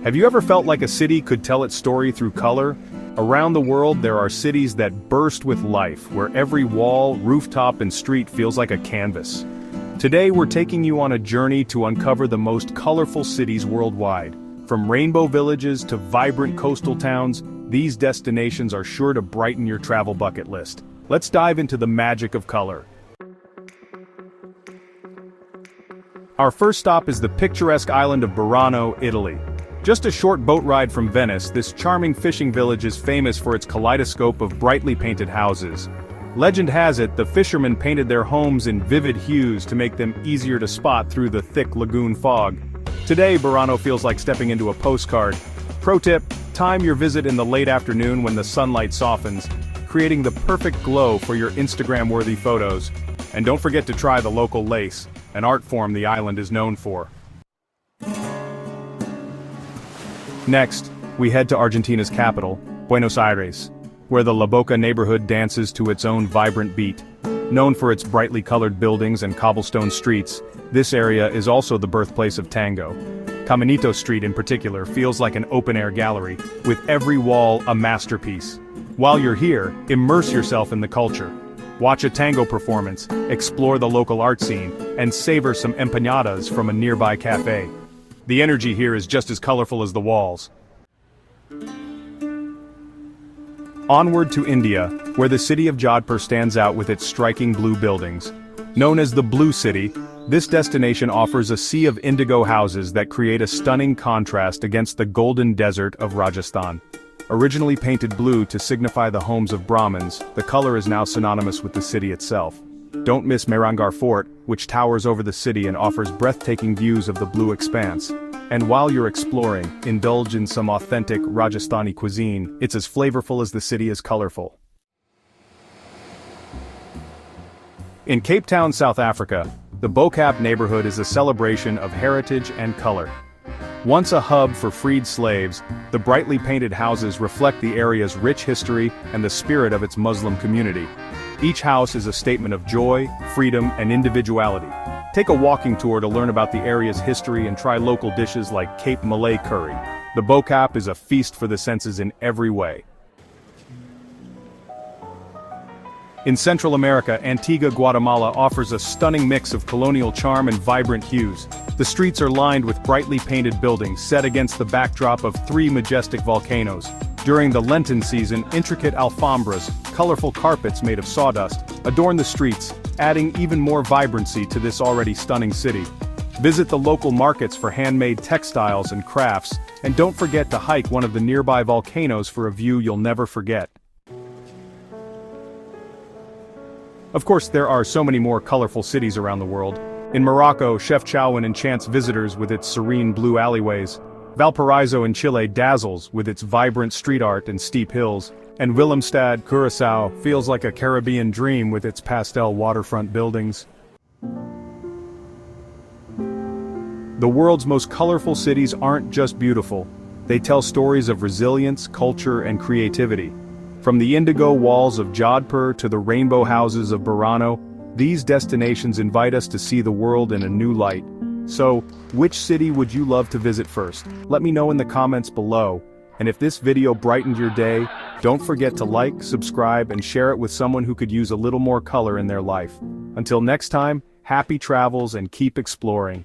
Have you ever felt like a city could tell its story through color? Around the world there are cities that burst with life, where every wall, rooftop and street feels like a canvas. Today we're taking you on a journey to uncover the most colorful cities worldwide. From rainbow villages to vibrant coastal towns, these destinations are sure to brighten your travel bucket list. Let's dive into the magic of color. Our first stop is the picturesque island of Burano, Italy. Just a short boat ride from Venice, this charming fishing village is famous for its kaleidoscope of brightly painted houses. Legend has it, the fishermen painted their homes in vivid hues to make them easier to spot through the thick lagoon fog. Today, Burano feels like stepping into a postcard. Pro tip, time your visit in the late afternoon when the sunlight softens, creating the perfect glow for your Instagram-worthy photos. And don't forget to try the local lace, an art form the island is known for. Next, we head to Argentina's capital, Buenos Aires, where the Boca neighborhood dances to its own vibrant beat. Known for its brightly colored buildings and cobblestone streets, this area is also the birthplace of tango. Caminito Street in particular feels like an open-air gallery, with every wall a masterpiece. While you're here, immerse yourself in the culture. Watch a tango performance, explore the local art scene, and savor some empanadas from a nearby cafe. The energy here is just as colorful as the walls. Onward to India, where the city of Jodhpur stands out with its striking blue buildings. Known as the Blue City, this destination offers a sea of indigo houses that create a stunning contrast against the golden desert of Rajasthan. Originally painted blue to signify the homes of Brahmins, the color is now synonymous with the city itself. Don't miss Mehrangarh Fort, which towers over the city and offers breathtaking views of the blue expanse. And while you're exploring, indulge in some authentic Rajasthani cuisine. It's as flavorful as the city is colorful. In Cape Town, South Africa, the Boca neighborhood is a celebration of heritage and color. Once a hub for freed slaves, the brightly painted houses reflect the area's rich history and the spirit of its Muslim community. Each house is a statement of joy, freedom, and individuality. Take a walking tour to learn about the area's history and try local dishes like Cape Malay curry. The Boca is a feast for the senses in every way. In Central America, Antigua, Guatemala offers a stunning mix of colonial charm and vibrant hues. The streets are lined with brightly painted buildings set against the backdrop of three majestic volcanoes. During the Lenten season, intricate alfombras, colorful carpets made of sawdust, adorn the streets, adding even more vibrancy to this already stunning city. Visit the local markets for handmade textiles and crafts, and don't forget to hike one of the nearby volcanoes for a view you'll never forget. Of course, there are so many more colorful cities around the world. In Morocco, Chefchaouen enchants visitors with its serene blue alleyways. Valparaiso in Chile dazzles with its vibrant street art and steep hills. And Willemstad, Curaçao, feels like a Caribbean dream with its pastel waterfront buildings. The world's most colorful cities aren't just beautiful. They tell stories of resilience, culture, and creativity. From the indigo walls of Jodhpur to the rainbow houses of Burano, these destinations invite us to see the world in a new light. So, which city would you love to visit first? Let me know in the comments below. And if this video brightened your day, don't forget to like, subscribe, and share it with someone who could use a little more color in their life. Until next time, happy travels and keep exploring.